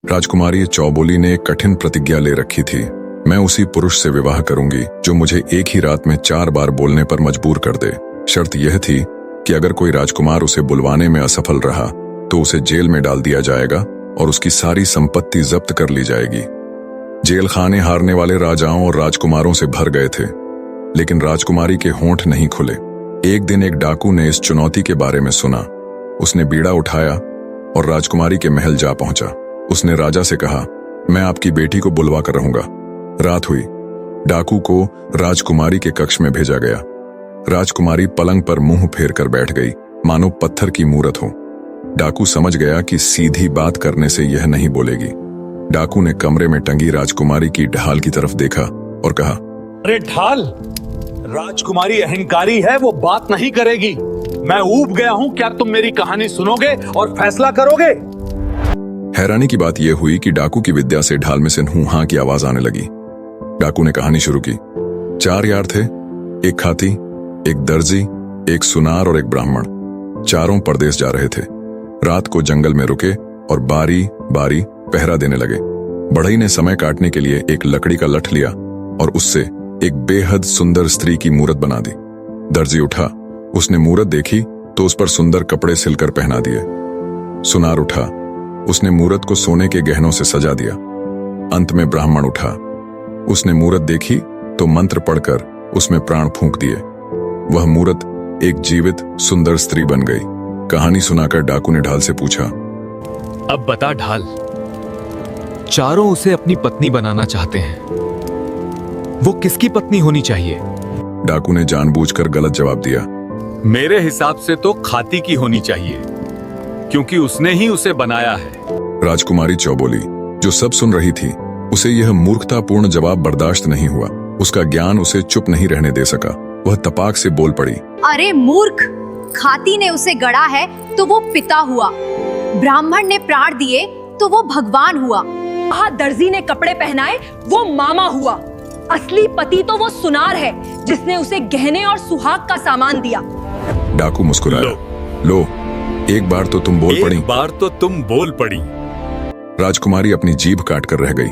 राजकुमारी चौबोली ने एक कठिन प्रतिज्ञा ले रखी थी। मैं उसी पुरुष से विवाह करूंगी जो मुझे एक ही रात में 4 बार बोलने पर मजबूर कर दे। शर्त यह थी कि अगर कोई राजकुमार उसे बुलवाने में असफल रहा तो उसे जेल में डाल दिया जाएगा और उसकी सारी संपत्ति जब्त कर ली जाएगी। जेल खाने हारने वाले राजाओं और राजकुमारों से भर गए थे, लेकिन राजकुमारी के होंठ नहीं खुले। एक दिन एक डाकू ने इस चुनौती के बारे में सुना। उसने बीड़ा उठाया और राजकुमारी के महल जा पहुंचा। उसने राजा से कहा, मैं आपकी बेटी को बुलवा कर रहूंगा। रात हुई। डाकू को राजकुमारी के कक्ष में भेजा गया। राजकुमारी पलंग पर मुंह फेर कर बैठ गई, मानो पत्थर की मूरत हो। डाकू समझ गया कि सीधी बात करने से यह नहीं बोलेगी। डाकू ने कमरे में टंगी राजकुमारी की ढाल की तरफ देखा और कहा, अरे ढाल, राजकुमारी अहंकारी है, वो बात नहीं करेगी। मैं ऊब गया हूं, क्या तुम मेरी कहानी सुनोगे और फैसला करोगे? हैरानी की बात यह हुई कि डाकू की विद्या से ढाल में से हूं हां की आवाज आने लगी। डाकू ने कहानी शुरू की। 4 यार थे, एक खाती, एक दर्जी, एक सुनार और एक ब्राह्मण। चारों परदेश जा रहे थे। रात को जंगल में रुके और बारी बारी पहरा देने लगे। बढ़ई ने समय काटने के लिए एक लकड़ी का लठ लिया और उससे एक बेहद सुंदर स्त्री की मूरत बना दी। दर्जी उठा, उसने मूरत देखी तो उस पर सुंदर कपड़े सिलकर पहना दिए। सुनार उठा, उसने मूरत को सोने के गहनों से सजा दिया। अंत में ब्राह्मण उठा, उसने मूरत देखी तो मंत्र पढ़कर उसमें प्राण फूंक दिए। वह मूरत एक जीवित सुंदर स्त्री बन गई। कहानी सुनाकर डाकू ने ढाल से पूछा, अब बता ढाल, चारों उसे अपनी पत्नी बनाना चाहते हैं, वो किसकी पत्नी होनी चाहिए? डाकू ने जानबूझकर गलत जवाब दिया। मेरे हिसाब से तो खाती की होनी चाहिए, क्योंकि उसने ही उसे बनाया है। राजकुमारी चौबोली, जो सब सुन रही थी, उसे यह मूर्खतापूर्ण जवाब बर्दाश्त नहीं हुआ। उसका ज्ञान उसे चुप नहीं रहने दे सका। वह तपाक से बोल पड़ी, अरे मूर्ख, खाती ने उसे गढ़ा है तो वो पिता हुआ, ब्राह्मण ने प्राण दिए तो वो भगवान हुआ, दर्जी ने कपड़े पहनाए वो मामा हुआ, असली पति तो वो सुनार है जिसने उसे गहने और सुहाग का सामान दिया। डाकू मुस्कुराया। लो, एक बार तो तुम बोल पड़ी। एक बार तो तुम बोल पड़ी। राजकुमारी अपनी जीभ काट कर रह गई।